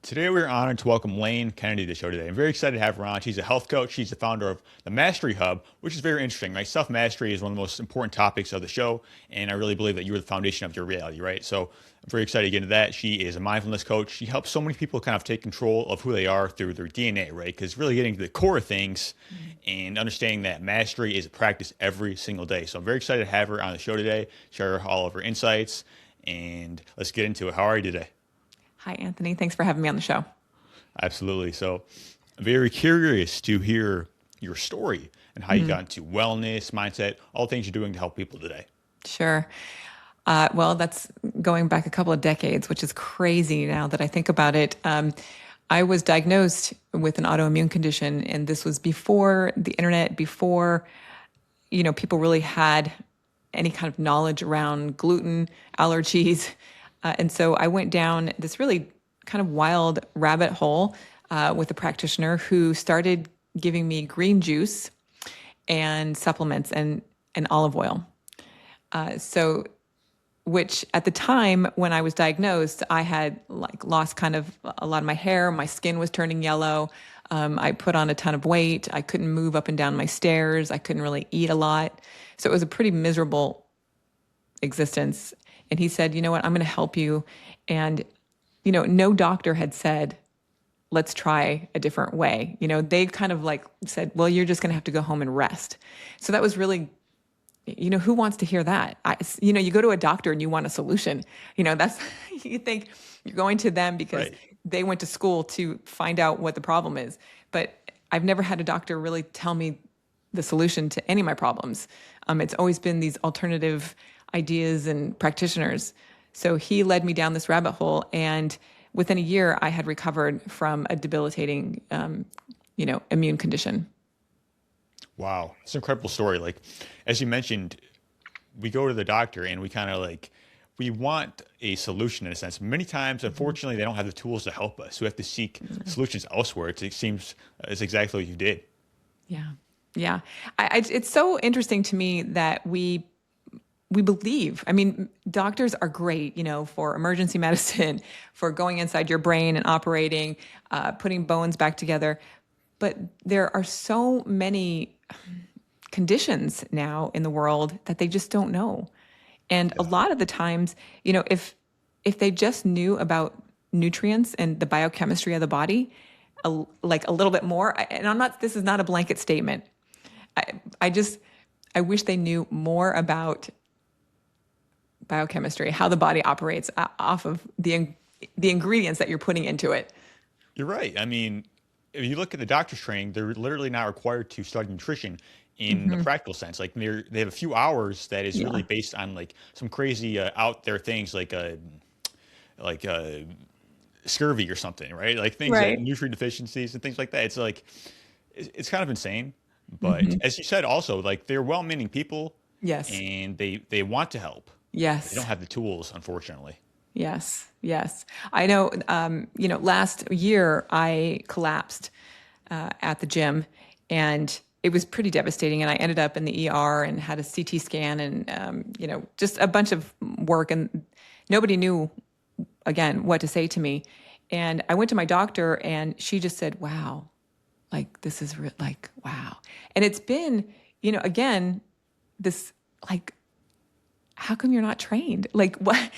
Today, we're honored to welcome Lane Kennedy to the show today. I'm very excited to have her on. She's a health coach. She's the founder of the Mastery Hub, which is very interesting, right? Self-mastery is one of the most important topics of the show, and I really believe that you are the foundation of your reality, right? So I'm very excited to get into that. She is a mindfulness coach. She helps so many people kind of take control of who they are through their DNA, right? Because really getting to the core of things and understanding that mastery is a practice every single day. So I'm very excited to have her on the show today, share all of her insights, and let's get into it. How are you today? Hi, Anthony. Thanks for having me on the show. Absolutely. So I'm very curious to hear your story and how you got into wellness, mindset, all the things you're doing to help people today. Sure. Well, that's going back a couple of decades, which is crazy now that I think about it. I was diagnosed with an autoimmune condition, and this was before the internet, before people really had any kind of knowledge around gluten allergies. And so I went down this really kind of wild rabbit hole with a practitioner who started giving me green juice and supplements and olive oil. So, which at the time when I was diagnosed, I had like lost kind of a lot of my hair. My skin was turning yellow. I put on a ton of weight. I couldn't move up and down my stairs. I couldn't really eat a lot. So it was a pretty miserable existence. And he said, you know what, I'm going to help you. And, no doctor had said, let's try a different way. They kind of like said, well, you're just going to have to go home and rest. So that was really, who wants to hear that? You go to a doctor and you want a solution. That's, you think you're going to them because Right. they went to school to find out what the problem is. But I've never had a doctor really tell me the solution to any of my problems. It's always been these alternative ideas and practitioners. So he led me down this rabbit hole, and within a year, I had recovered from a debilitating, immune condition. Wow. It's an incredible story. Like, as you mentioned, we go to the doctor and we kind of like, we want a solution in a sense. Many times, unfortunately, they don't have the tools to help us. We have to seek solutions elsewhere. It seems it's exactly what you did. Yeah, yeah. It's so interesting to me that we believe. I mean, doctors are great, for emergency medicine, for going inside your brain and operating, putting bones back together. But there are so many conditions now in the world that they just don't know. And a Yeah. lot of the times, if they just knew about nutrients and the biochemistry of the body, like a little bit more. And I'm not. This is not a blanket statement. I just I wish they knew more about biochemistry, how the body operates off of the ingredients that you're putting into it. You're right. I mean, if you look at the doctor's training, they're literally not required to study nutrition in the practical sense. Like they have a few hours that is Yeah. really based on like some crazy out there things like scurvy or something, right? Like things that Right. nutrient deficiencies and things like that. It's like it's kind of insane. But as you said, also like they're well-meaning people Yes. and they want to help. They don't Yes. have the tools, unfortunately. Yes. Yes. I know. Last year I collapsed at the gym, and it was pretty devastating. And I ended up in the ER and had a CT scan, and just a bunch of work, and nobody knew again what to say to me. And I went to my doctor, and she just said, "Wow, like this is like wow." And it's been, again, this like how come you're not trained? Like what,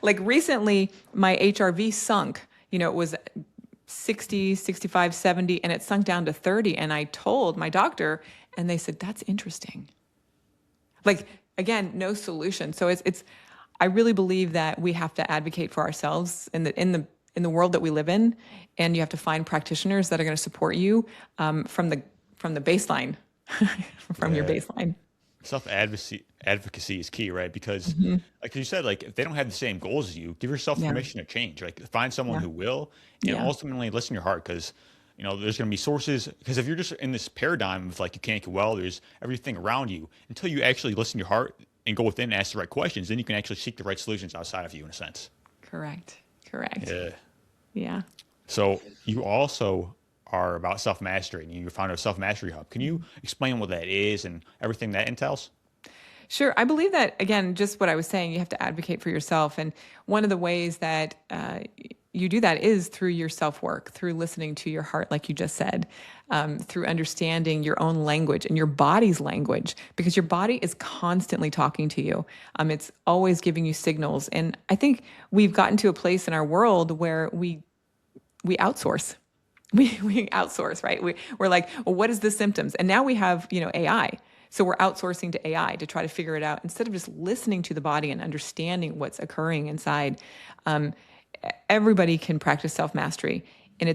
like recently my HRV sunk, it was 60, 65, 70, and it sunk down to 30. And I told my doctor, and they said, that's interesting. Like, again, no solution. So I really believe that we have to advocate for ourselves in the world that we live in. And you have to find practitioners that are going to support you from the baseline, from your Yeah. baseline. Self advocacy is key, right? Because, Hmm. like you said, like if they don't have the same goals as you, give yourself Yeah. permission to change. Like find someone Yeah. who will, and Yeah. ultimately listen to your heart. Because there's going to be sources. Because if you're just in this paradigm of like you can't get well, there's everything around you. Until you actually listen to your heart and go within and ask the right questions, then you can actually seek the right solutions outside of you, in a sense. Correct. Correct. Yeah. Yeah. So you also are about self mastery, and you're founder of Self Mastery Hub. Can you explain what that is and everything that entails? Sure. I believe that, again, just what I was saying, you have to advocate for yourself. And one of the ways that you do that is through your self-work, through listening to your heart, like you just said, through understanding your own language and your body's language, because your body is constantly talking to you. It's always giving you signals. And I think we've gotten to a place in our world where we outsource. We outsource, right? We're like, well, what is the symptoms? And now we have, AI. So we're outsourcing to AI to try to figure it out instead of just listening to the body and understanding what's occurring inside. Everybody can practice self-mastery. And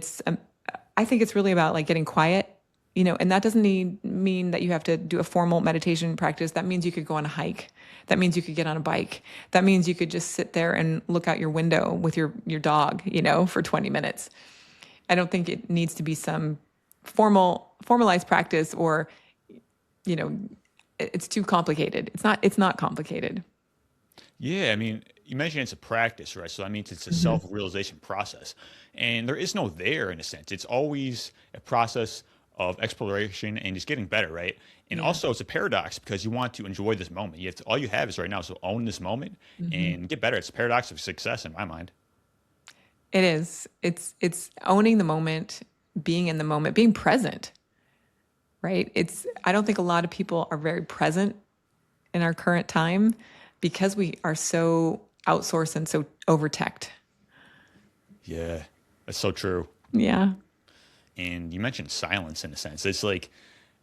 I think it's really about like getting quiet, and that doesn't mean that you have to do a formal meditation practice. That means you could go on a hike. That means you could get on a bike. That means you could just sit there and look out your window with your dog, for 20 minutes. I don't think it needs to be some formalized practice or, it's too complicated. It's not complicated. Yeah, I mean, you mentioned it's a practice, right? So that means it's a Mm-hmm. self-realization process. And there is no there in a sense. It's always a process of exploration and just getting better, right? And Yeah. also it's a paradox because you want to enjoy this moment. All you have is right now. So own this moment Mm-hmm. and get better. It's a paradox of success in my mind. It is. It's owning the moment, being in the moment, being present, right? I don't think a lot of people are very present in our current time because we are so outsourced and so over-teched. Yeah, that's so true. Yeah. And you mentioned silence in a sense. It's like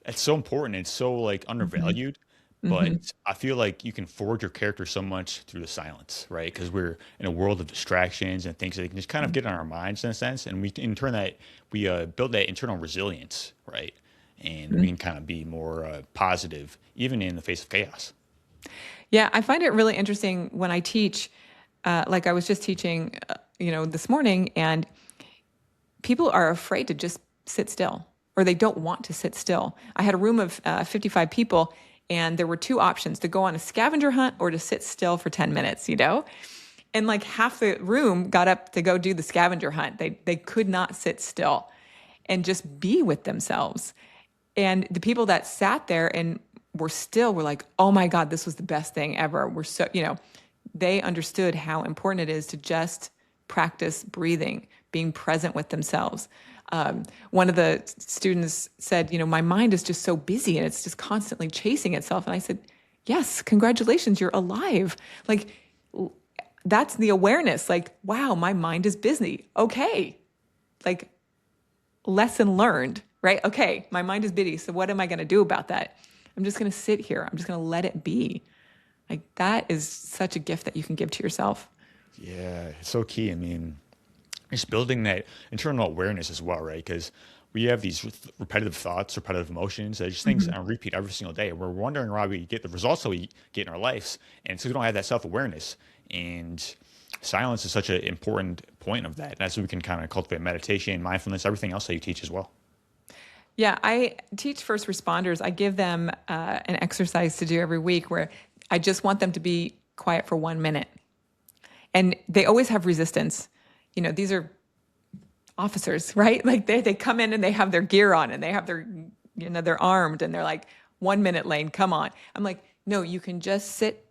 it's so important. It's so like Mm-hmm. undervalued, but Mm-hmm. I feel like you can forge your character so much through the silence, right? Because we're in a world of distractions and things that can just kind of get on our minds in a sense, and we in turn that we build that internal resilience, right? And we can kind of be more positive even in the face of chaos. Yeah, I find it really interesting when I teach. Like I was just teaching, this morning, and people are afraid to just sit still, or they don't want to sit still. I had a room of 55 people, and there were two options: to go on a scavenger hunt or to sit still for 10 minutes. And like half the room got up to go do the scavenger hunt. They could not sit still and just be with themselves. And the people that sat there and were like, oh my God, this was the best thing ever. They understood how important it is to just practice breathing, being present with themselves. One of the students said, my mind is just so busy and it's just constantly chasing itself. And I said, yes, congratulations, you're alive. Like, that's the awareness. Like, wow, my mind is busy. Okay. Like, lesson learned, right? Okay, my mind is busy. So what am I going to do about that? I'm just going to sit here. I'm just going to let it be. Like, that is such a gift that you can give to yourself. Yeah, it's so key. I mean, just building that internal awareness as well, right? Because we have these repetitive thoughts, repetitive emotions, that just things Mhm. on repeat every single day. We're wondering why we get the results that we get in our lives, and so we don't have that self awareness. And silence is such an important point of that. And that's what we can kind of cultivate meditation, mindfulness, everything else that you teach as well. Yeah, I teach first responders. I give them an exercise to do every week where I just want them to be quiet for 1 minute. And they always have resistance. These are officers, right? Like they come in and they have their gear on and they have they're armed and they're like, 1 minute lane, come on. I'm like, no, you can just sit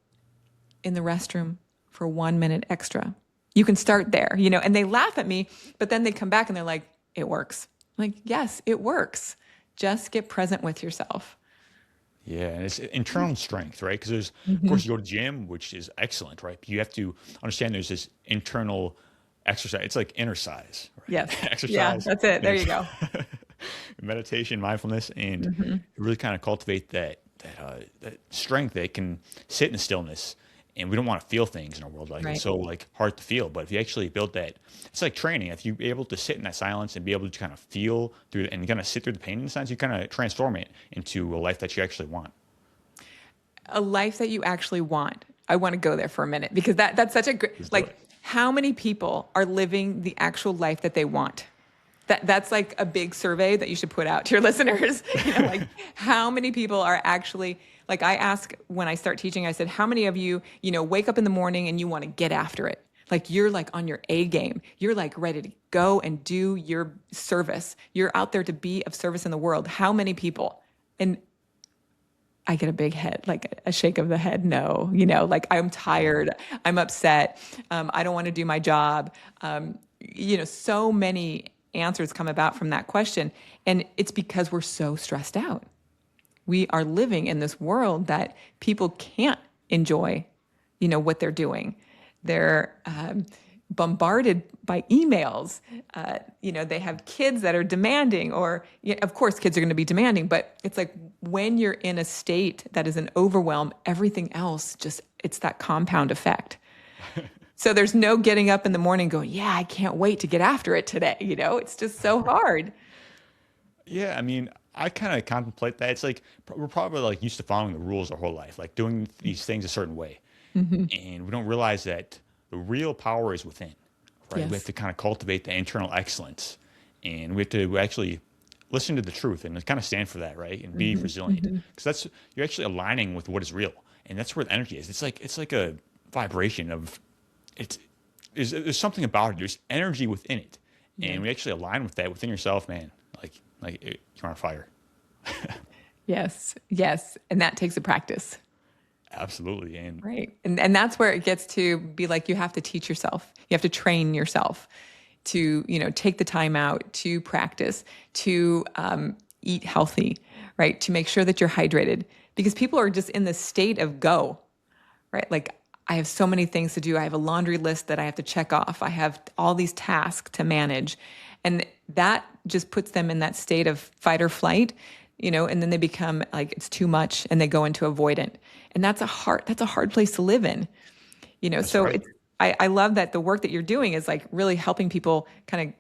in the restroom for 1 minute extra. You can start there, and they laugh at me, but then they come back and they're like, it works. I'm like, yes, it works. Just get present with yourself. Yeah, and it's internal strength, right? Because of Hmm. course, you go to gym, which is excellent, right? But you have to understand there's this internal exercise. It's like inner size, Yes. right? Yeah, Exercise, that's it. There inner you go. meditation, mindfulness, and Hmm. really kind of cultivate that strength that can sit in the stillness. And we don't want to feel things in our world like it's Right. so like hard to feel. But if you actually build that, it's like training. If you're able to sit in that silence and be able to kind of feel through and kind of sit through the pain in the sense, you kind of transform it into a life that you actually want. A life that you actually want. I want to go there for a minute because that's such a great, Let's do like, it. how many people are living the actual life that they want? That's like a big survey that you should put out to your listeners. Like, how many people are actually, like, I ask when I start teaching, I said, how many of you, wake up in the morning and you want to get after it? Like, you're like on your A game. You're like ready to go and do your service. You're out there to be of service in the world. How many people? And I get a big head, like a shake of the head. No, like, I'm Yeah. tired. I'm upset. I don't want to do my job. so many answers come about from that question. And it's because we're so stressed out. We are living in this world that people can't enjoy, what they're doing. They're bombarded by emails. They have kids that are demanding, or of course, kids are going to be demanding. But it's like when you're in a state that is an overwhelm, everything else it's that compound effect. So there's no getting up in the morning going, yeah, I can't wait to get after it today. It's just so hard. Yeah, I mean, I kind of contemplate that. It's like we're probably like used to following the rules our whole life, like doing these things a certain way, and we don't realize that the real power is within, right? We have Yes. to kind of cultivate the internal excellence, and we have to actually listen to the truth and kind of stand for that, right? And be resilient, because that's you're actually aligning with what is real, and that's where the energy is. It's like a vibration of it's there's something about it. There's energy within it, Yeah. and we actually align with that within yourself, man. You're on fire. Yes. Yes. And that takes a practice. Absolutely. And Right. And that's where it gets to be like you have to teach yourself. You have to train yourself to, take the time out to practice, to eat healthy, right? To make sure that you're hydrated because people are just in this state of go, right? Like I have so many things to do. I have a laundry list that I have to check off. I have all these tasks to manage. And that just puts them in that state of fight or flight, and then they become like it's too much and they go into avoidant. And that's a hard place to live in. that's So right. it's I love that the work that you're doing is like really helping people kind of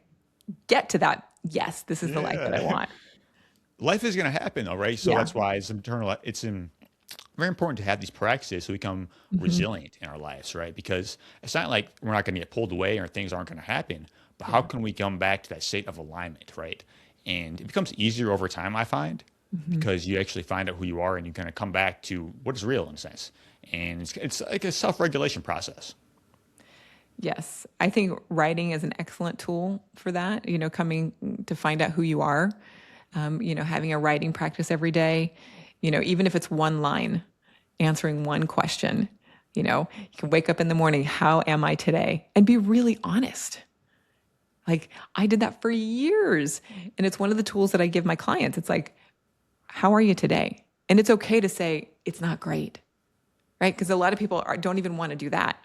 get to that, yes, this is the life that I Yeah. want. Life is going to happen though, right? So Yeah. that's why very important to have these practices so we become resilient in our lives, right? Because it's not like we're not going to get pulled away or things aren't going to happen, but how can we come back to that state of alignment, right? And it becomes easier over time, I find, because you actually find out who you are and you kind of come back to what is real in a sense. And it's like a self-regulation process. Yes. I think writing is an excellent tool for that, coming to find out who you are, having a writing practice every day, even if it's one line, answering one question, you can wake up in the morning, how am I today? And be really honest. Like I did that for years. And it's one of the tools that I give my clients. It's like, how are you today? And it's okay to say, it's not great, right? Because a lot of people don't even want to do that.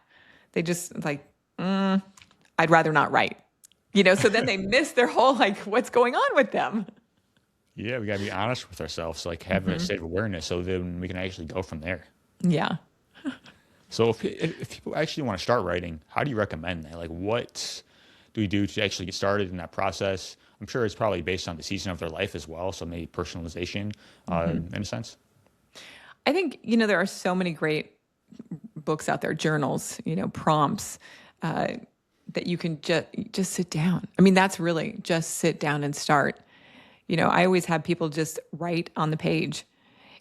They just like, I'd rather not write, so then they miss their whole, like, what's going on with them? Yeah, we got to be honest with ourselves, like having a state of awareness so then we can actually go from there. Yeah. So if people actually want to start writing, how do you recommend that? Like what do we do to actually get started in that process? I'm sure it's probably based on the season of their life as well. So maybe personalization in a sense. I think, there are so many great books out there, journals, prompts, that you can just sit down. I mean, that's really just sit down and start. I always have people just write on the page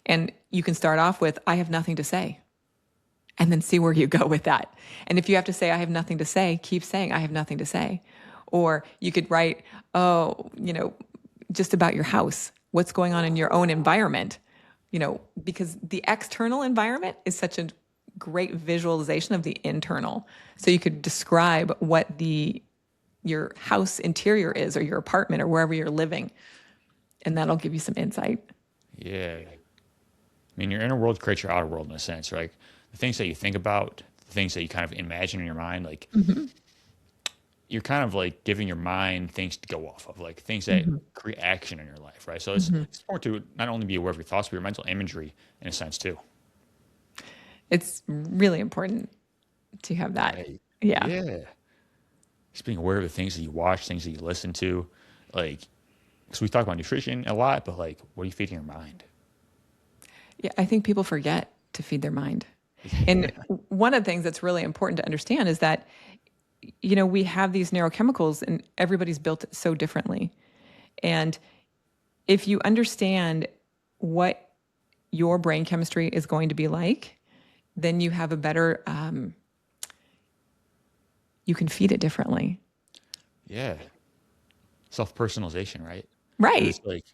and you can start off with, I have nothing to say, and then see where you go with that. And if you have to say, I have nothing to say, keep saying, I have nothing to say. Or you could write, oh, just about your house, what's going on in your own environment, because the external environment is such a great visualization of the internal. So you could describe what your house interior is or your apartment or wherever you're living. And that'll give you some insight. Yeah. I mean, your inner world creates your outer world in a sense, right? The things that you think about, the things that you kind of imagine in your mind, like you're kind of like giving your mind things to go off of, like things that create action in your life, right? So it's important to not only be aware of your thoughts, but your mental imagery in a sense too. It's really important to have that. Right. Yeah. Yeah. Just being aware of the things that you watch, things that you listen to, like, because we talk about nutrition a lot, but like, what are you feeding your mind? Yeah. I think people forget to feed their mind. And Yeah. one of the things that's really important to understand is that, we have these neurochemicals and everybody's built so differently. And if you understand what your brain chemistry is going to be like, then you have a better, you can feed it differently. Yeah. Self-personalization, right? Because Right. it's like,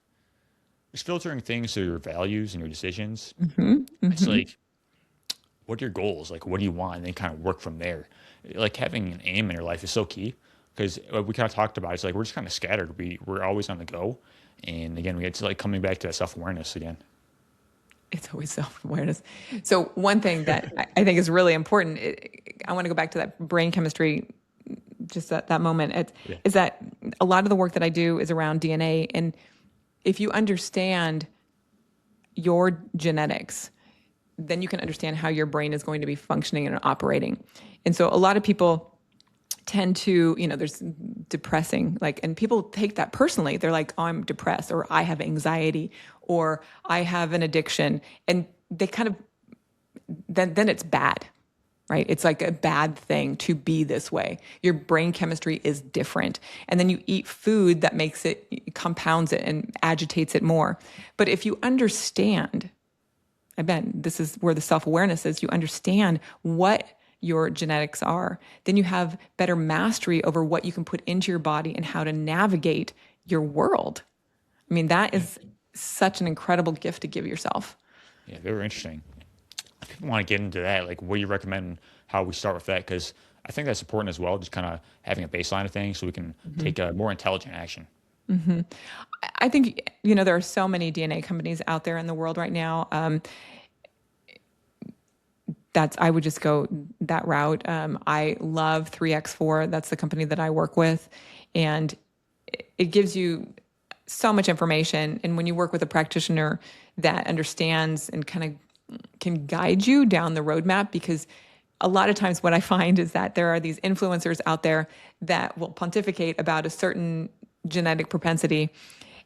just filtering things through your values and your decisions. It's like, what are your goals? Like, what do you want? And then kind of work from there. Like having an aim in your life is so key because we kind of talked about it, it's like we're just kind of scattered. We're always on the go, and again, we it's like coming back to that self-awareness again. It's always self-awareness. So one thing that I think is really important, I want to go back to that brain chemistry, just that moment, Yeah. is that a lot of the work that I do is around DNA. And if you understand your genetics, then you can understand how your brain is going to be functioning and operating. And so a lot of people tend to, there's depressing, and people take that personally. They're like, oh, I'm depressed, or I have anxiety, or I have an addiction. And they kind of, then it's bad, right? It's like a bad thing to be this way. Your brain chemistry is different. And then you eat food that makes it, compounds it and agitates it more. But if you understand, again, this is where the self-awareness is, you understand what your genetics are, then you have better mastery over what you can put into your body and how to navigate your world. I mean, that is such an incredible gift to give yourself. Yeah, very interesting. If people want to get into that, like, what do you recommend how we start with that? Because I think that's important as well, just kind of having a baseline of things so we can take a more intelligent action. I think, there are so many DNA companies out there in the world right now. I would just go that route. I love 3x4. That's the company that I work with. And it gives you so much information. And when you work with a practitioner that understands and kind of can guide you down the roadmap, because a lot of times what I find is that there are these influencers out there that will pontificate about a certain genetic propensity.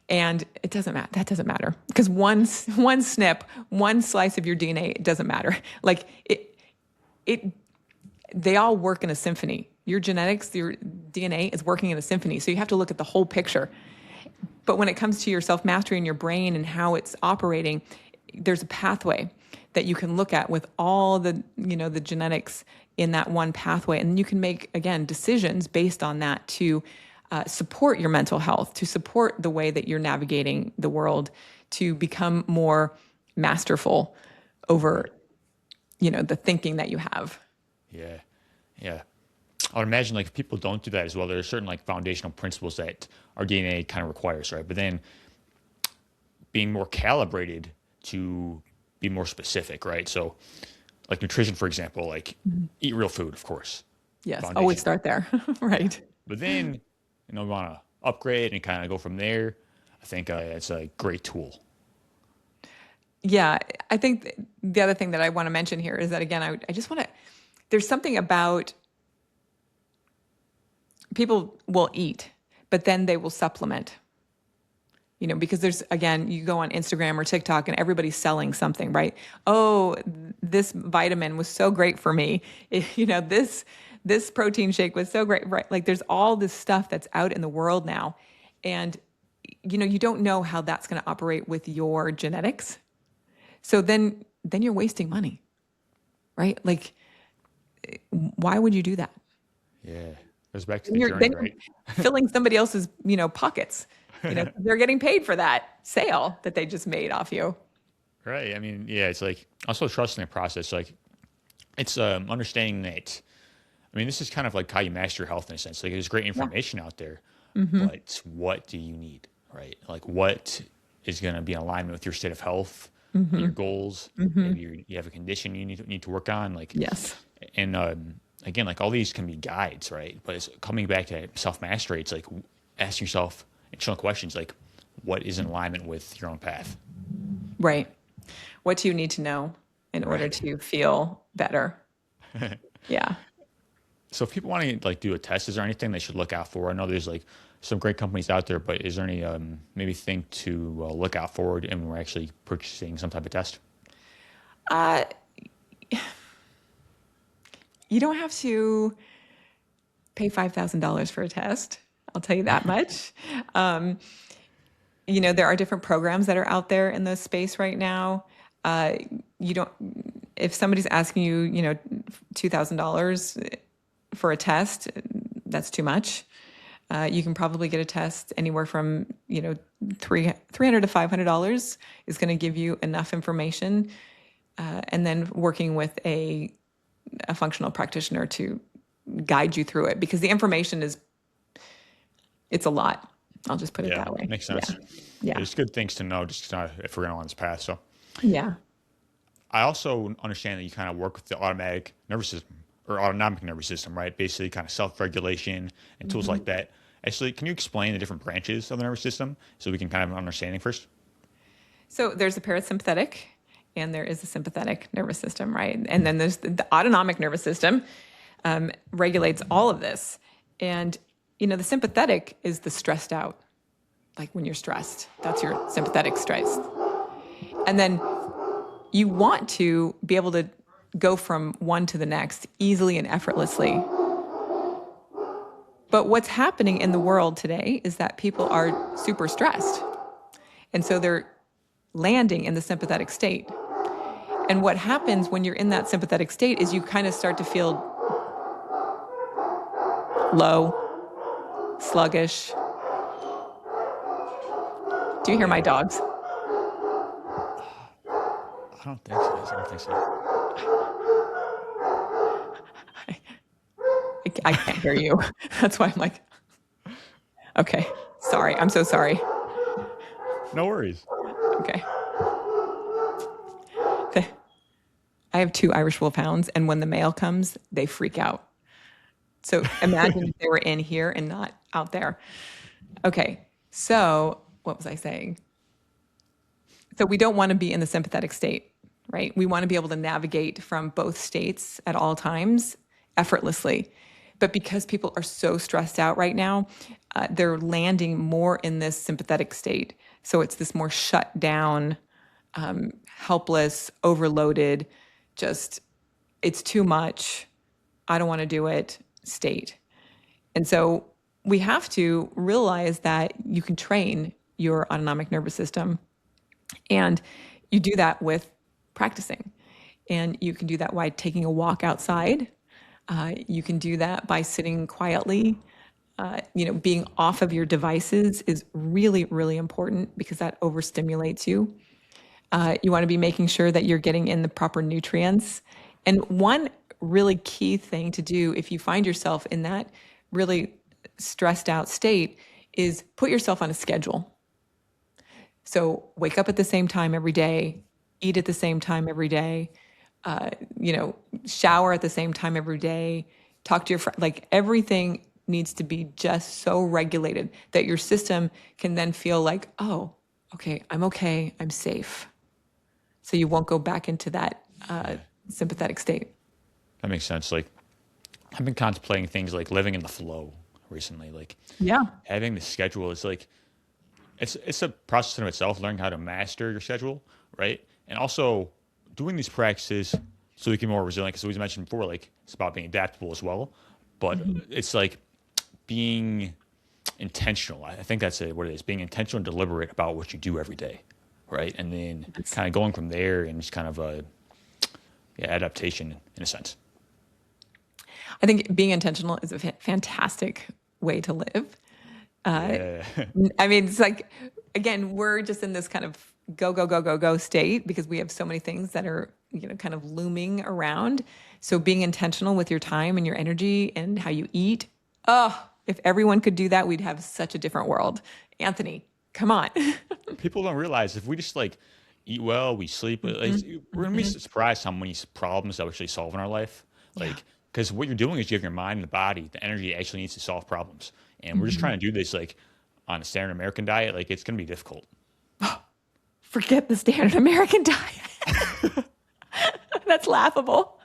And it doesn't matter. That doesn't matter, because one snip, one slice of your DNA, it doesn't matter. Like they all work in a symphony. Your genetics, your DNA is working in a symphony. So you have to look at the whole picture. But when it comes to your self-mastery in your brain and how it's operating, there's a pathway that you can look at with all the, the genetics in that one pathway. And you can make, again, decisions based on that to support your mental health, to support the way that you're navigating the world, to become more masterful over, the thinking that you have. Yeah. Yeah. I would imagine, like, if people don't do that as well, there are certain, like, foundational principles that our DNA kind of requires, right? But then being more calibrated to be more specific, right? So, like, nutrition, for example, like, eat real food, of course. Yes, Foundation. always start there. Right. But then, we want to upgrade and kind of go from there. I think it's a great tool. Yeah, I think the other thing that I want to mention here is that, again, I just want to, there's something about people will eat, but then they will supplement, because there's, again, you go on Instagram or TikTok and everybody's selling something, right? Oh, this vitamin was so great for me. This protein shake was so great, right? Like, there's all this stuff that's out in the world now. And, you don't know how that's going to operate with your genetics. So then you're wasting money, right? Like, why would you do that? Yeah. Goes back to the journey, right? Filling somebody else's, pockets. They're getting paid for that sale that they just made off you. Right. I mean, yeah, it's like also trusting the process. Like, it's understanding that, I mean, this is kind of like how you master your health in a sense. Like, there's great information out there, but what do you need, right? Like, what is going to be in alignment with your state of health, your goals? Maybe you have a condition you need to work on. Like, Yes. And again, like, all these can be guides, right? But it's coming back to self-mastery. It's like asking yourself internal questions, like, what is in alignment with your own path? Right. What do you need to know in order to feel better? Yeah. So if people want to, like, do a test, is there anything they should look out for? I know there's, like, some great companies out there, but is there any maybe thing to look out for when we're actually purchasing some type of test? You don't have to pay $5,000 for a test. I'll tell you that much. There are different programs that are out there in the space right now. If somebody's asking you, $2,000 for a test, that's too much. You can probably get a test anywhere from, $300 to $500 is going to give you enough information. And then working with a functional practitioner to guide you through it, because the information is It's a lot. I'll just put it Yeah, that way. makes Yeah. sense. Yeah. It's good things to know just if we're going on this path. So Yeah. I also understand that you kind of work with the automatic nervous system or autonomic nervous system, right? Basically, kind of self-regulation and tools Mhm. like that. Actually, can you explain the different branches of the nervous system so we can kind of have an understanding first? So there's a parasympathetic and there is a sympathetic nervous system, right? And then there's the autonomic nervous system, regulates all of this. And, the sympathetic is the stressed out, like when you're stressed, that's your sympathetic stress. And then you want to be able to go from one to the next easily and effortlessly. But what's happening in the world today is that people are super stressed. And so they're landing in the sympathetic state. And what happens when you're in that sympathetic state is you kind of start to feel low, sluggish. Do you hear my Yeah, dogs? I don't think so. I don't think so. I can't hear you. That's why I'm like, okay, sorry. I'm so sorry. No worries. Okay. I have two Irish wolfhounds, and when the male comes, they freak out. So imagine if they were in here and not out there. Okay. So what was I saying? So we don't want to be in the sympathetic state, right? We want to be able to navigate from both states at all times effortlessly. But because people are so stressed out right now, they're landing more in this sympathetic state. So it's this more shut down, helpless, overloaded, just it's too much. I don't want to do it state. And so we have to realize that you can train your autonomic nervous system. And you do that with practicing. And you can do that by taking a walk outside. You can do that by sitting quietly. Being off of your devices is really, really important because that overstimulates you. You want to be making sure that you're getting in the proper nutrients. And one really key thing to do if you find yourself in that really stressed out state is put yourself on a schedule. So wake up at the same time every day, eat at the same time every day, uh, you know, shower at the same time every day, talk to your friend. Like everything needs to be just so regulated that your system can then feel like, oh, okay, I'm safe. So you won't go back into that Yeah, sympathetic state. that makes sense. Like I've been contemplating things like living in the flow recently. Like Yeah. having the schedule is like it's a process in itself, learning how to master your schedule, right? And also doing these practices so you can be more resilient. Because we mentioned before, like it's about being adaptable as well. But it's like being intentional. I think that's what it is. Being intentional and deliberate about what you do every day, right? And then That's- kind of going from there and just kind of a adaptation in a sense. I think being intentional is a fantastic way to live. Uh, Yeah, I mean, it's like, again, we're just in this kind of go, go, go, go, go state because we have so many things that are, kind of looming around. So being intentional with your time and your energy and how you eat. Oh, if everyone could do that, we'd have such a different world. Anthony, come on. people don't realize if we just like eat well, we sleep, like, we're gonna be surprised how many problems that we actually solve in our life. Yeah. Like, because what you're doing is you have your mind and the body, the energy actually needs to solve problems, and we're just trying to do this like on a standard American diet. Like, it's gonna be difficult. Forget the standard American diet. That's laughable.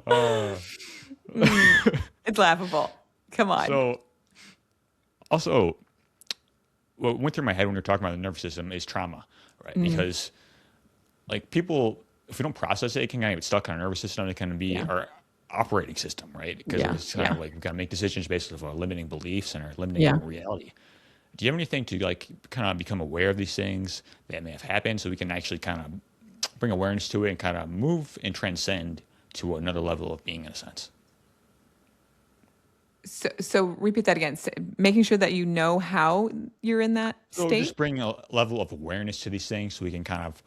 Uh, It's laughable. Come on. so, also, what went through my head when we were talking about the nervous system is trauma, right? Because like people, if we don't process it, it can kind of get stuck in our nervous system. It can be Yeah. our operating system, right? Because Yeah. it's kind Yeah. of like we got to make decisions based off our limiting beliefs and our limiting Yeah. reality. Do you have anything to like kind of become aware of these things that may have happened so we can actually kind of bring awareness to it and kind of move and transcend to another level of being in a sense? So repeat that again. Making sure that you know how you're in that So just state. bring a level of awareness to these things so we can kind of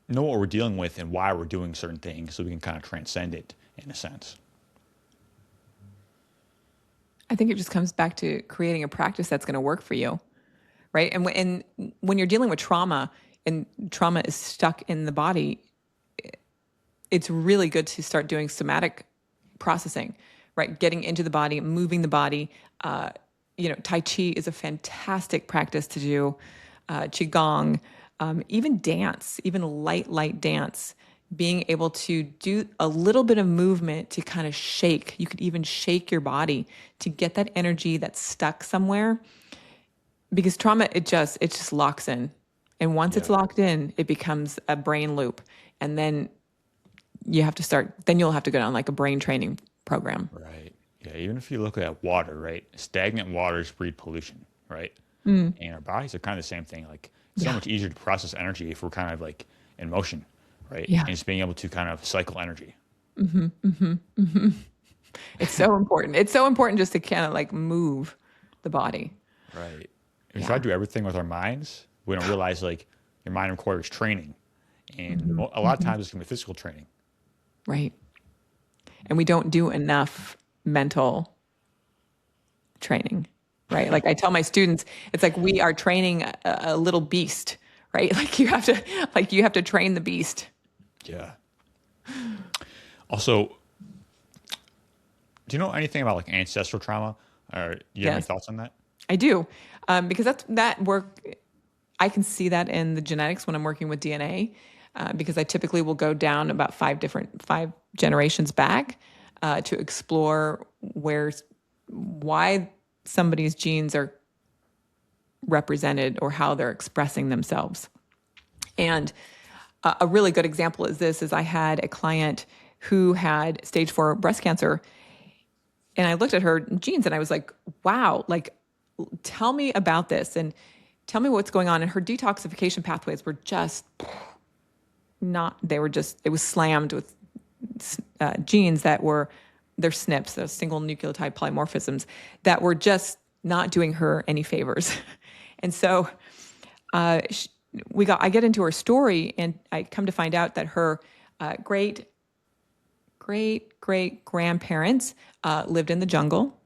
know what we're dealing with and why we're doing certain things so we can kind of transcend it in a sense. I think it just comes back to creating a practice that's going to work for you, right? And when you're dealing with trauma and trauma is stuck in the body, it's really good to start doing somatic processing, right? Getting into the body, moving the body. Tai Chi is a fantastic practice to do. Qigong, even dance, even light dance. Being able to do a little bit of movement to kind of shake. You could even shake your body to get that energy that's stuck somewhere. Because trauma, it just locks in. And once it's Yeah. locked in, it becomes a brain loop. And then you'll have to go down like a brain training program. Right. Yeah. Even if you look at water, right? Stagnant waters breed pollution, right? And our bodies are kind of the same thing. Like it's so Yeah. much easier to process energy if we're kind of like in motion, right? Yeah. And just being able to kind of cycle energy. It's so important. It's so important just to kind of like move the body. Right. If we try Yeah. to do everything with our minds, we don't realize like your mind requires training. And a lot of times it's going to be physical training. Right. And we don't do enough mental training, right? Like I tell my students, it's like we are training a little beast, right? Like you have to train the beast. Yeah. Also, do you know anything about like ancestral trauma? Or do you have any Yes, thoughts on that? I do. Because that work, I can see that in the genetics when I'm working with DNA, because I typically will go down about five generations back to explore why somebody's genes are represented or how they're expressing themselves. And a really good example is I had a client who had stage 4 breast cancer, and I looked at her genes and I was like, wow, like tell me about this and tell me what's going on. And her detoxification pathways were just not, they were just, it was slammed with genes that were their SNPs, those single nucleotide polymorphisms, that were just not doing her any favors. And so sh I get into her story and I come to find out that her great grandparents lived in the jungle,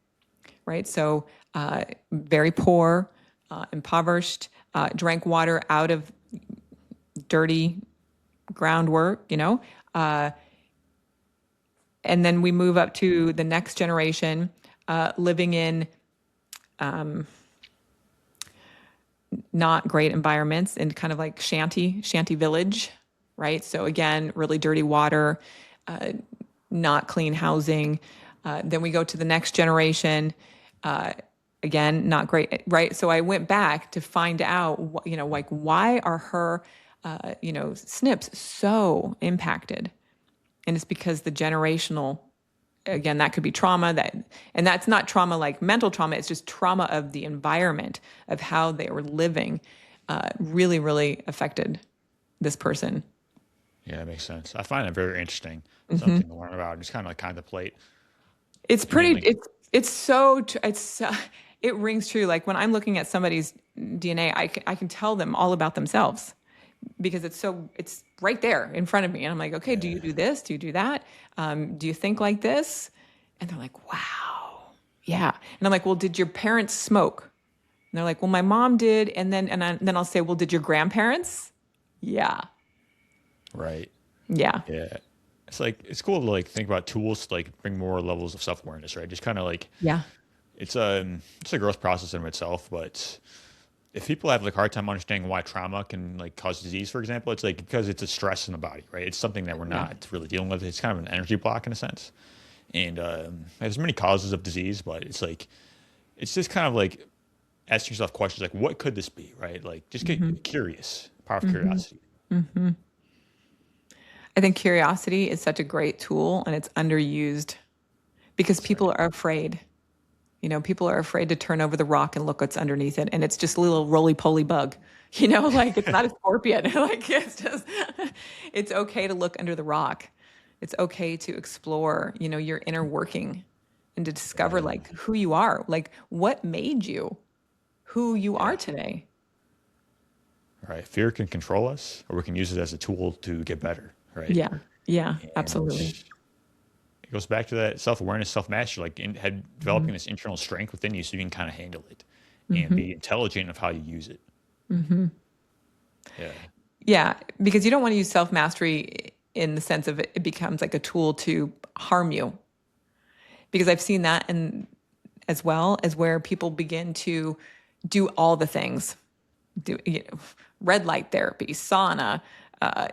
right? So very poor, impoverished, drank water out of dirty groundwork. And then we move up to the next generation, living in not great environments in kind of like shanty village, right? So again, really dirty water, not clean housing. Then we go to the next generation, again, not great, right? So I went back to find out, like why are her, SNPs so impacted? And it's because the generational, again, that could be trauma and that's not trauma like mental trauma. It's just trauma of the environment of how they were living, really, really affected this person. Yeah, that makes sense. I find it very interesting, something to learn about, and just kind of like contemplate. It's I mean, pretty, like, it rings true. Like when I'm looking at somebody's DNA, I can tell them all about themselves because it's right there in front of me. And I'm like, okay, do you do this? Do you do that? Do you think like this? And they're like, wow. Yeah. And I'm like, well, did your parents smoke? And they're like, well, my mom did. And then I'll say, well, did your grandparents? Yeah. right. Yeah. Yeah. It's like, it's cool to like think about tools to like bring more levels of self-awareness, right? Just kind of like, Yeah. it's a growth process in itself, but if people have like a hard time understanding why trauma can like cause disease, for example, it's like because it's a stress in the body, right? It's something that we're Yeah. not really dealing with. It's kind of an energy block in a sense. And there's many causes of disease, but it's like, it's just kind of like asking yourself questions like, what could this be, right? Like just get curious, power of curiosity. I think curiosity is such a great tool and it's underused because people are afraid. People are afraid to turn over the rock and look what's underneath it. And it's just a little roly-poly bug, like it's not a scorpion. Like it's okay to look under the rock. It's okay to explore, your inner working and to discover Right. like who you are, like what made you who you are Yeah. today. Right. Fear can control us, or we can use it as a tool to get better, right? Yeah. Yeah, And absolutely. it goes back to that self-awareness, self-mastery, like developing this internal strength within you so you can kind of handle it and be intelligent of how you use it. Yeah. Yeah, because you don't want to use self mastery in the sense of it becomes like a tool to harm you. Because I've seen that, and as well as where people begin to do all the things, do red light therapy, sauna,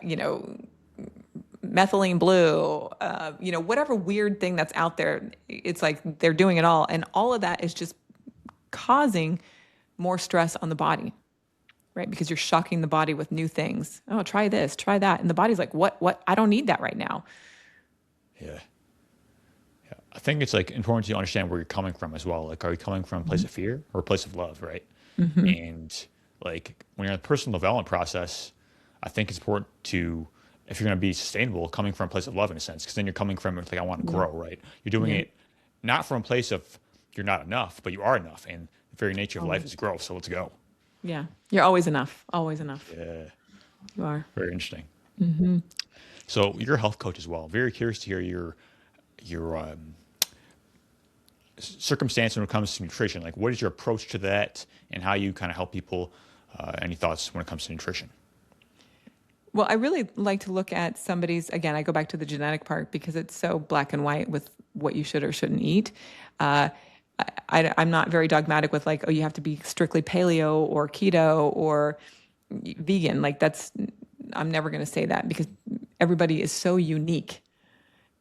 you know, methylene blue, whatever weird thing that's out there. It's like they're doing it all, and all of that is just causing more stress on the body, right? Because you're shocking the body with new things. Oh, try this, try that. And the body's like, what? I don't need that right now. Yeah. Yeah. I think it's like important to understand where you're coming from as well. Like, are you coming from a place of fear or a place of love, right? And like when you're in the personal development process, I think it's important to, if you're going to be sustainable, coming from a place of love in a sense, because then you're coming from like, I want to grow, right? You're doing it not from a place of you're not enough, but you are enough. And the very nature of life is growth. So let's go. Yeah. You're always enough. Always enough. Yeah. You are. Very interesting. So you're a health coach as well. Very curious to hear your circumstance when it comes to nutrition. Like, what is your approach to that, and how you kind of help people? Any thoughts when it comes to nutrition? Well, I really like to look at somebody's, again, I go back to the genetic part because it's so black and white with what you should or shouldn't eat. I'm not very dogmatic with like, oh, you have to be strictly paleo or keto or vegan. Like I'm never going to say that because everybody is so unique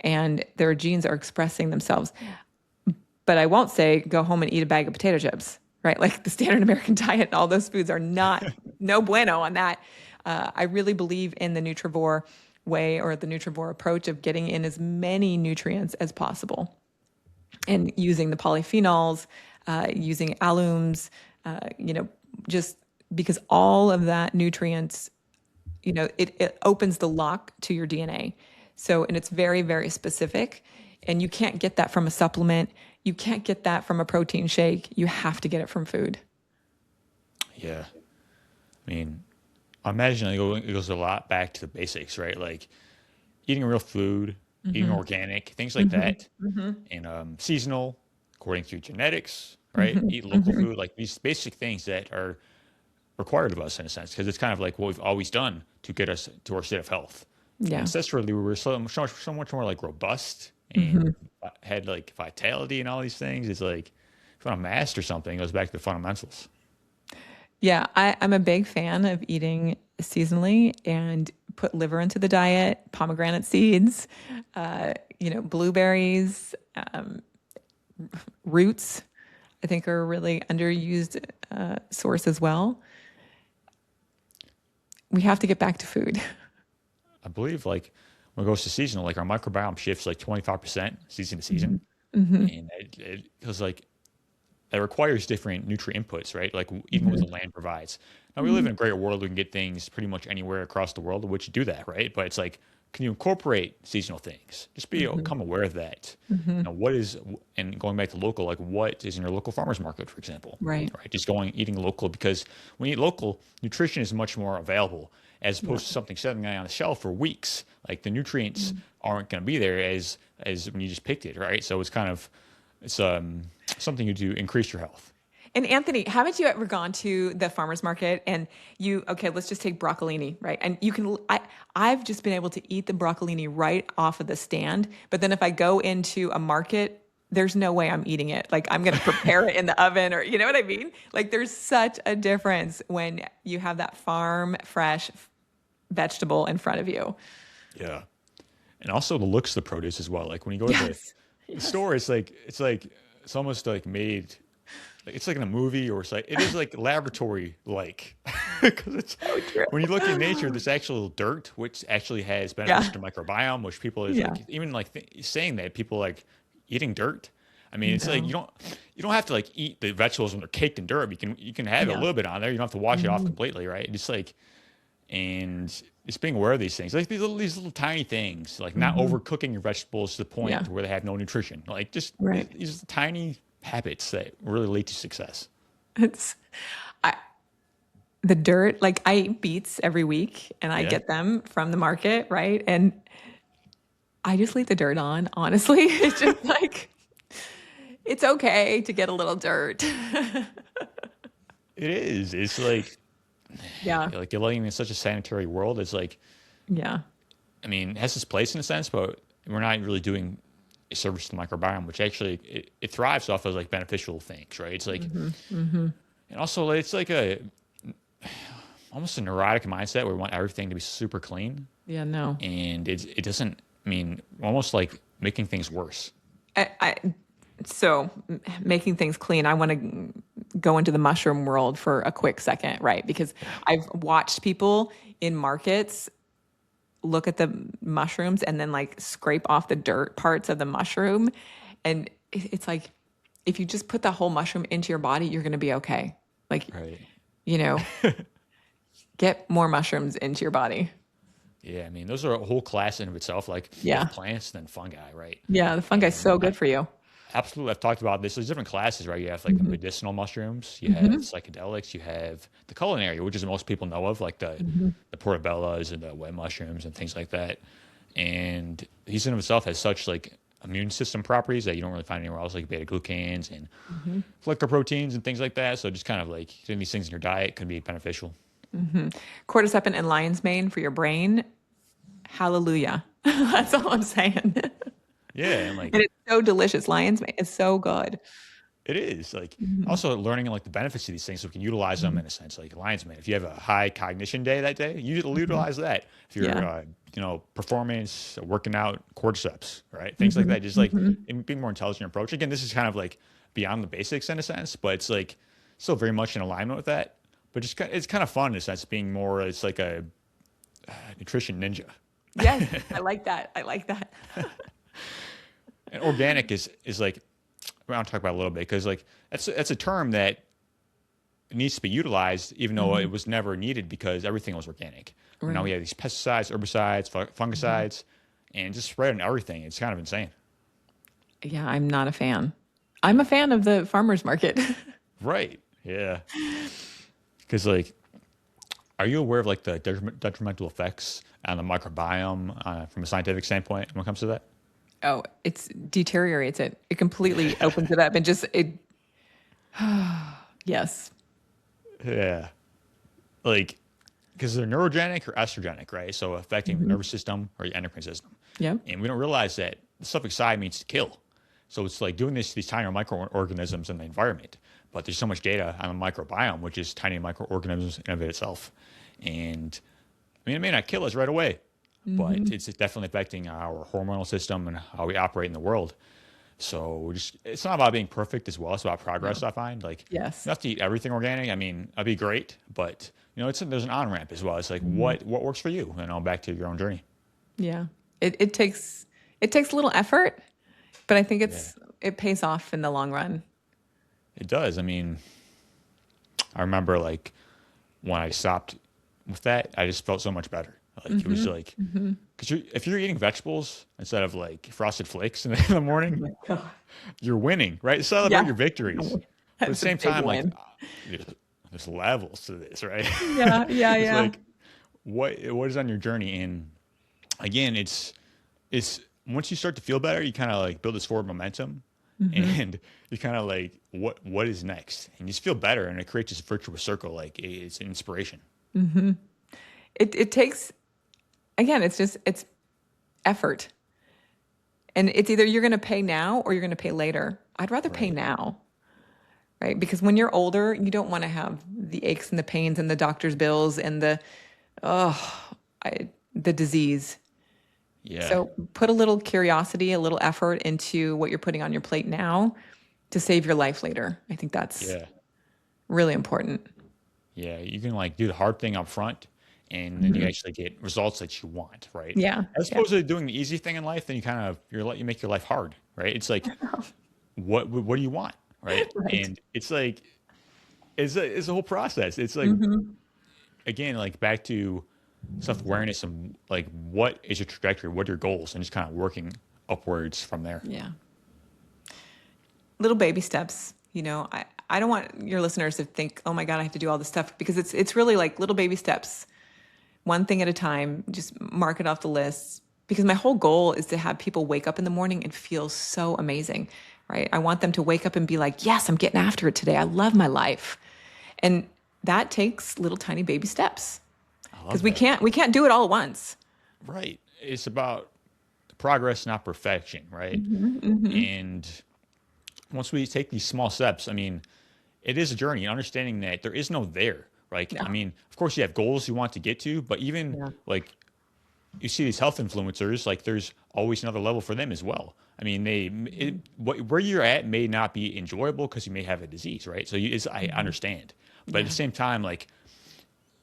and their genes are expressing themselves. But I won't say go home and eat a bag of potato chips, right? Like the standard American diet, all those foods are not, no bueno on that. I really believe in the nutrivore way or the nutrivore approach of getting in as many nutrients as possible and using the polyphenols, using alums, just because all of that nutrients, it opens the lock to your DNA. So, and it's very, very specific. And you can't get that from a supplement. You can't get that from a protein shake. You have to get it from food. Yeah. I mean, I imagine it goes a lot back to the basics, right? Like eating real food, eating organic, things like that, and seasonal, according to genetics, right? Eat local food, like these basic things that are required of us in a sense, because it's kind of like what we've always done to get us to our state of health. Yeah. Ancestrally, we were so much more like robust and had like vitality and all these things. It's like if you want to master something, it goes back to the fundamentals. Yeah, I'm a big fan of eating seasonally and put liver into the diet, pomegranate seeds, blueberries, roots, I think are a really underused source as well. We have to get back to food. I believe like when it goes to seasonal, like our microbiome shifts like 25% season to season. And it was like, that requires different nutrient inputs, right? Like even what the land provides. Now we live in a great world. We can get things pretty much anywhere across the world, which do that, right? But it's like, can you incorporate seasonal things? Just become aware of that. And going back to local, like what is in your local farmer's market, for example? Right. Just eating local, because when you eat local, nutrition is much more available as opposed to something sitting on the shelf for weeks. Like the nutrients aren't going to be there as when you just picked it, right? So it's something you do to increase your health. And Anthony, haven't you ever gone to the farmer's market and let's just take broccolini, right? And I've just been able to eat the broccolini right off of the stand. But then if I go into a market, there's no way I'm eating it. Like I'm going to prepare it in the oven, or you know what I mean? Like there's such a difference when you have that farm fresh vegetable in front of you. Yeah. And also the looks of the produce as well. Like when you go to the store, it's almost like made, it's like in a movie, or it is like laboratory like, because it's So true. when you look in nature, there's actual dirt which actually has benefits to the microbiome, which people is like even like saying that people like eating dirt. I mean, it's like you don't have to like eat the vegetables when they're caked in dirt. You can have it a little bit on there. You don't have to wash it off completely, right? Just like, and it's being aware of these things, like these little tiny things, like not overcooking your vegetables to the point where they have no nutrition. Like just these tiny habits that really lead to success. The dirt, like I eat beets every week and I get them from the market, right? And I just leave the dirt on, honestly. It's just like, it's okay to get a little dirt. It is. It's Yeah. like you're living in such a sanitary world. It's like, Yeah. I mean, it has its place in a sense, but we're not really doing a service to the microbiome, which actually it thrives off of like beneficial things, right? It's like, and also it's like a almost a neurotic mindset where we want everything to be super clean, Yeah. No. and it doesn't. I mean, almost like making things worse. I so making things clean, I want to go into the mushroom world for a quick second, right? Because I've watched people in markets look at the mushrooms and then like scrape off the dirt parts of the mushroom. And it's like, if you just put the whole mushroom into your body, you're going to be okay. Like, Right. you know, get more mushrooms into your body. Yeah, I mean, those are a whole class in of itself. Like you Yeah. have plants, then fungi, right? Yeah. The fungi's And so good for you. absolutely, I've talked about this. There's different classes, right? You have like the medicinal mushrooms, you have psychedelics, you have the culinary, which is most people know of, like the portobellas and the wet mushrooms and things like that. And these in of itself has such like immune system properties that you don't really find anywhere else, like beta glucans and glycoproteins and things like that. So just kind of like getting these things in your diet could be beneficial. Cordyceps and lion's mane for your brain. Hallelujah. That's all I'm saying. Yeah, and And like it's so delicious. Lion's mane is so good. it is like also learning like the benefits of these things so we can utilize them in a sense. Like lion's mane, if you have a high cognition day that day, you utilize that. If you're Yeah. performance, working out, cordyceps, right? Things like that. Just like being more intelligent approach. Again, this is kind of like beyond the basics in a sense, but it's like still very much in alignment with that. But just it's kind of fun in a sense, being more. It's like a nutrition ninja. Yes, I like that. I like that. And organic is like I want to talk about it a little bit because like that's a term that needs to be utilized even though it was never needed because everything was organic. Now Right. we have these pesticides, herbicides, fungicides, and just spread on everything. It's kind of insane. Yeah, I'm not a fan. I'm a fan of the farmer's market. Right. Yeah. Because like, are you aware of like the detrimental effects on the microbiome from a scientific standpoint when it comes to that? Oh, it's deteriorates it. It completely opens it up and just it yes. Yeah. Like, because they're neurogenic or estrogenic, right? So affecting the nervous system or your endocrine system. Yep. And we don't realize that the suffix side means to kill. So it's like doing this to these tiny microorganisms in the environment. But there's so much data on the microbiome, which is tiny microorganisms in of itself. And I mean, it may not kill us right away, but it's definitely affecting our hormonal system and how we operate in the world. So just it's not about being perfect as well. It's about progress. I find like Yes. you have to eat everything organic. I mean, that'd be great, but there's an on ramp as well. It's like what works for you, back to your own journey. Yeah. It takes a little effort, but I think Yeah, it pays off in the long run. it does. I mean, I remember like when I stopped with that, I just felt so much better. Like it was like because if you're eating vegetables instead of like frosted flakes in the morning, God. you're winning, right? Celebrate Yeah. your victories. But at the That's a same big time, like win. there's, there's levels to this, right? Yeah, yeah, It's yeah. like what is on your journey, and again, it's once you start to feel better, you kind of like build this forward momentum, and you kind of like what is next, and you just feel better, and it creates this virtuous circle. Like it's an inspiration, It takes again, it's effort. And it's either you're going to pay now or you're going to pay later. I'd rather pay right? now, right? Because when you're older, you don't want to have the aches and the pains and the doctor's bills and the disease. Yeah, So put a little curiosity, a little effort into what you're putting on your plate now to save your life later. I think that's yeah, really important. yeah. You can like do the hard thing up front. And then you actually get results that you want, right? Yeah, As yeah. opposed to doing the easy thing in life, then you make your life hard, right? It's like what do you want, right? Right. And it's like it's a whole process. It's like again, like back to self awareness and like what is your trajectory, what are your goals, and just kind of working upwards from there. Yeah. Little baby steps. I don't want your listeners to think, oh my God, I have to do all this stuff because it's really like little baby steps, one thing at a time. Just mark it off the list, because my whole goal is to have people wake up in the morning and feel so amazing, right? I want them to wake up and be like, yes, I'm getting after it today. I love my life. And that takes little tiny baby steps I because love that. we can't do it all at once. Right. It's about progress, not perfection, right? And once we take these small steps, I mean, it is a journey, understanding that there is no there. Like, Yeah. I mean, of course you have goals you want to get to, but even Yeah. like you see these health influencers, like there's always another level for them as well. I mean, where you're at may not be enjoyable because you may have a disease, right? So I understand, but at Yeah. the same time, like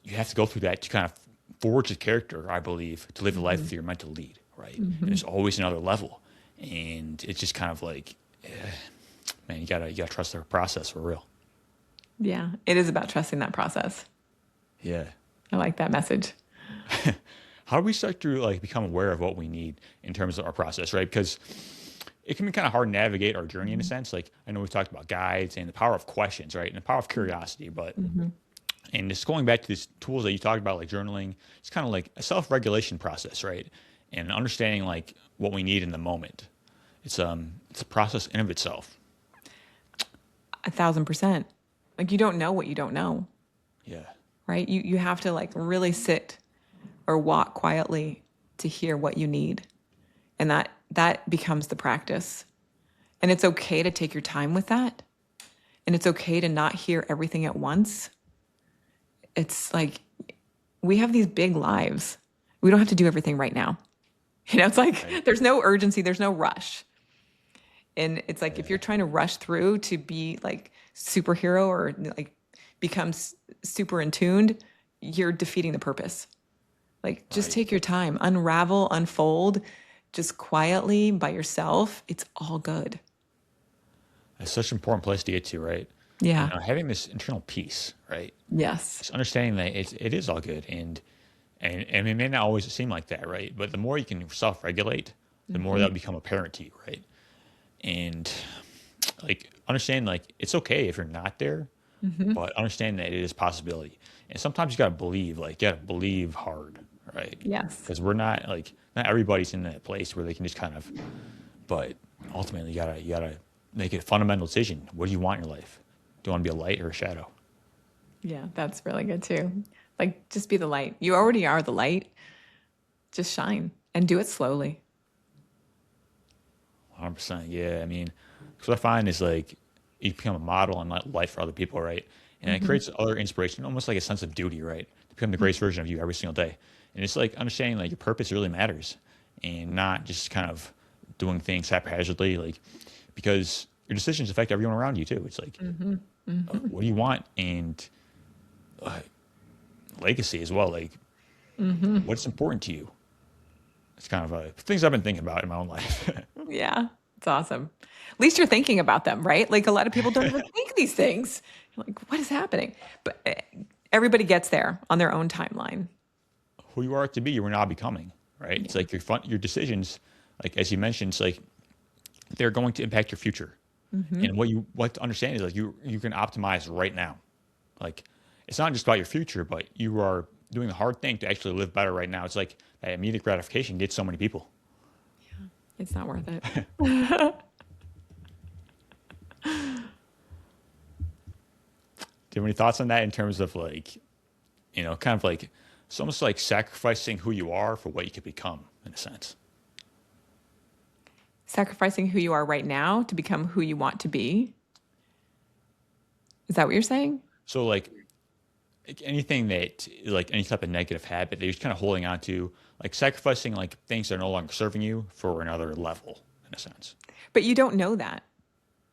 you have to go through that to kind of forge a character, I believe, to live the life that you're meant to lead, right? And there's always another level, and it's just kind of like, man, you gotta trust the process for real. Yeah. It is about trusting that process. Yeah. I like that message. How do we start to like become aware of what we need in terms of our process, right? Because it can be kind of hard to navigate our journey in a sense. Like I know we've talked about guides and the power of questions, right? And the power of curiosity, but and just going back to these tools that you talked about, like journaling, it's kind of like a self-regulation process, right? And understanding like what we need in the moment. It's a process in of itself. 1,000%. Like you don't know what you don't know, Yeah. right? You have to like really sit or walk quietly to hear what you need. And that becomes the practice. And it's okay to take your time with that. And it's okay to not hear everything at once. It's like we have these big lives. We don't have to do everything right now. It's Right. like there's no urgency, there's no rush. And it's like if Yeah. you're trying to rush through to be like superhero or like become super in tuned, you're defeating the purpose. Like just Right. take your time, unravel, unfold, just quietly by yourself. It's all good. It's such an important place to get to, right? Yeah. Having this internal peace, right? Yes. Just understanding that it is all good, and it may not always seem like that, right? But the more you can self-regulate, the more that'll become apparent to you, right? And like understand like it's okay if you're not there, but understand that it is a possibility. And sometimes you gotta believe, like you gotta believe hard, right? Yes. Because we're not like not everybody's in that place where they can just kind of. But ultimately, you gotta make a fundamental decision. What do you want in your life? Do you want to be a light or a shadow? Yeah, that's really good too. Like just be the light. You already are the light. Just shine and do it slowly. 100%. Yeah. I mean, 'cause what I find is like you become a model and light for other people, right? And it creates other inspiration, almost like a sense of duty, right? To become the greatest version of you every single day. And it's like understanding like your purpose really matters and not just kind of doing things haphazardly, like because your decisions affect everyone around you too. It's like, what do you want? And uh, legacy as well. Like, what's important to you? It's kind of things I've been thinking about in my own life. Yeah, it's awesome. At least you're thinking about them, right? Like a lot of people don't even think these things. You're like, what is happening? But everybody gets there on their own timeline. Who you are to be, you are now becoming, right? It's like your decisions, like as you mentioned, it's like they're going to impact your future. And what to understand is like you can optimize right now. Like it's not just about your future, but you are doing the hard thing to actually live better right now. It's like that immediate gratification gets so many people. It's not worth it. Do you have any thoughts on that in terms of like, kind of like it's almost like sacrificing who you are for what you could become in a sense. Sacrificing who you are right now to become who you want to be. Is that what you're saying? So like anything that like any type of negative habit that you're just kind of holding on to, like sacrificing like things that are no longer serving you for another level in a sense. But you don't know that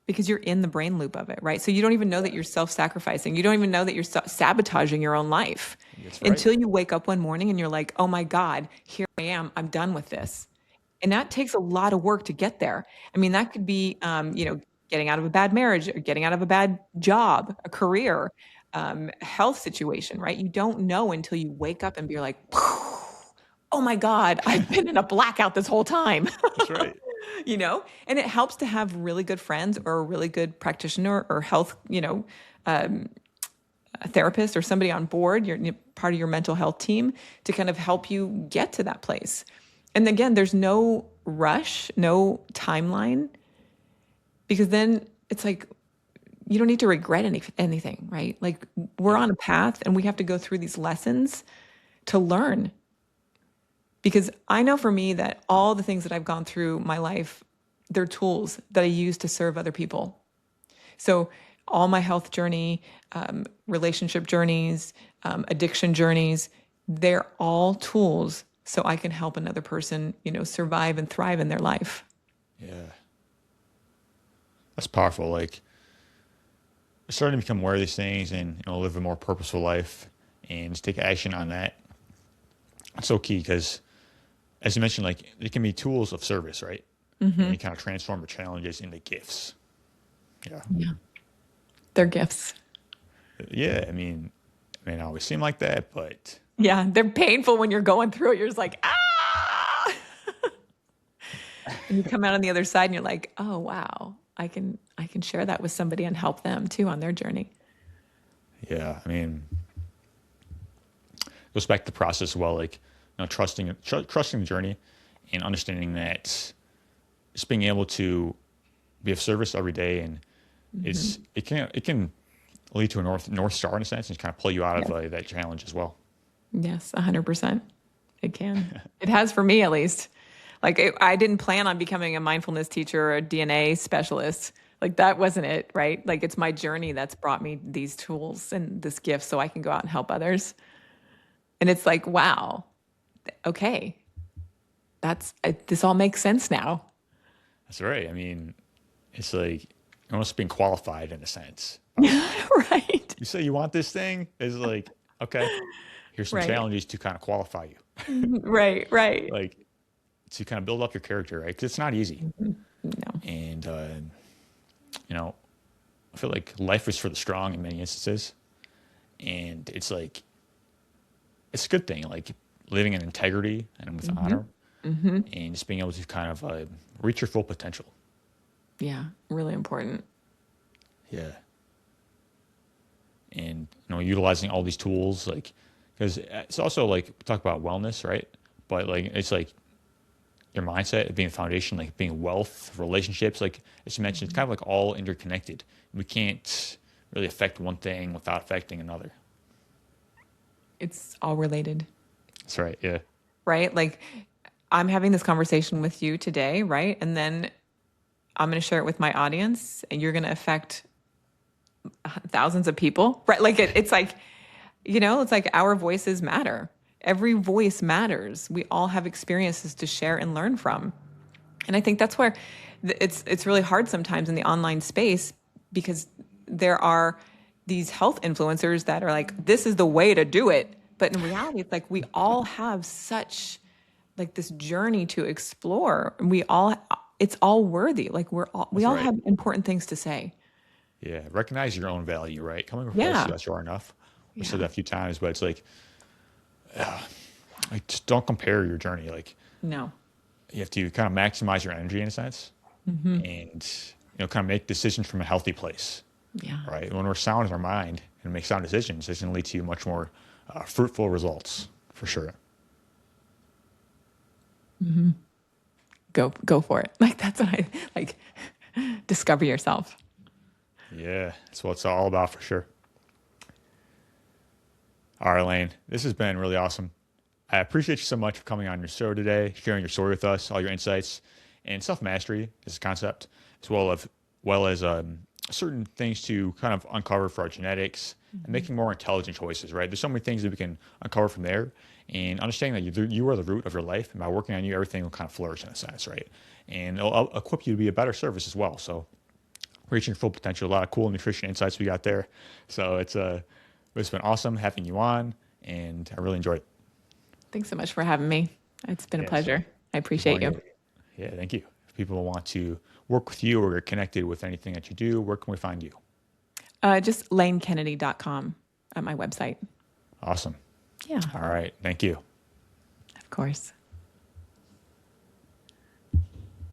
because you're in the brain loop of it, right? So you don't even know that you're self-sacrificing. You don't even know that you're sabotaging your own life That's right. until you wake up one morning and you're like, oh my God, here I am. I'm done with this. And that takes a lot of work to get there. I mean, that could be, getting out of a bad marriage or getting out of a bad job, a career, health situation, right? You don't know until you wake up and be like, oh my God, I've been in a blackout this whole time. That's right. And it helps to have really good friends or a really good practitioner or health, a therapist or somebody on board, you're part of your mental health team to kind of help you get to that place. And again, there's no rush, no timeline, because then it's like you don't need to regret anything, right? Like we're Yeah. on a path and we have to go through these lessons to learn. Because I know for me that all the things that I've gone through my life, they're tools that I use to serve other people. So all my health journey, relationship journeys, addiction journeys, they're all tools so I can help another person, survive and thrive in their life. Yeah. That's powerful. Like starting to become aware of these things and live a more purposeful life and just take action on that. It's so key because, as you mentioned, like it can be tools of service, right? And you kind of transform the challenges into gifts. Yeah. Yeah. They're gifts. Yeah. I mean, it may not always seem like that, but Yeah. They're painful when you're going through it. You're just like, ah. And you come out on the other side and you're like, oh wow, I can share that with somebody and help them too on their journey. yeah, I mean, it goes back to the process as well, like trusting the journey and understanding that just being able to be of service every day and it can lead to a north star in a sense and kind of pull you out of Yeah. that challenge as well. Yes, 100%. It can. It has for me at least. Like I didn't plan on becoming a mindfulness teacher or a DNA specialist. Like that wasn't it, right? Like it's my journey that's brought me these tools and this gift so I can go out and help others. And it's like, wow, okay, this all makes sense now. That's right. I mean, it's like almost being qualified in a sense. Right. You say you want this thing, it's like, okay, here's some Right. challenges to kind of qualify you, Right. Right. like to kind of build up your character, right? Because it's not easy. No. And, you know, I feel like life is for the strong in many instances. And it's like, it's a good thing, like living in integrity and with honor and just being able to kind of reach your full potential. Yeah. Really important. Yeah. And, utilizing all these tools, like, because it's also like, we talk about wellness, right? But like, it's like your mindset being a foundation, like being wealth, relationships, like as you mentioned, it's kind of like all interconnected. We can't really affect one thing without affecting another. It's all related, That's right. Yeah. right? Like I'm having this conversation with you today, right? And then I'm going to share it with my audience and you're going to affect thousands of people, right? Like it's like, it's like our voices matter. Every voice matters. We all have experiences to share and learn from. And I think that's where it's really hard sometimes in the online space because there are these health influencers that are like, this is the way to do it. But in reality, it's like we all have such like this journey to explore. And it's all worthy. Like we That's all right. have important things to say. Yeah. Recognize your own value, right? Coming from a place Yeah. that you are enough. We said Yeah. that a few times, but it's like just don't compare your journey. Like No. you have to kind of maximize your energy in a sense and, kind of make decisions from a healthy place. Yeah. Right? When we're sound in our mind and make sound decisions, it's going to lead to much more fruitful results for sure. Go for it. Like that's what I like. Discover yourself. Yeah, that's what it's all about for sure. All right, Lane, this has been really awesome. I appreciate you so much for coming on your show today, sharing your story with us, all your insights, and self mastery is a concept, as well as certain things to kind of uncover for our genetics and making more intelligent choices. Right? There's so many things that we can uncover from there, and understanding that you are the root of your life, and by working on you, everything will kind of flourish in a sense, right? And it'll equip you to be a better service as well. So, reaching your full potential, a lot of cool nutrition insights we got there. So it's been awesome having you on, and I really enjoyed it. Thanks so much for having me. It's been a Yeah, so pleasure. I people appreciate want you. to, yeah, thank you. If people want to work with you or get connected with anything that you do, where can we find you? Just lanekennedy.com at my website. Awesome. Yeah, All right. Thank you. of course.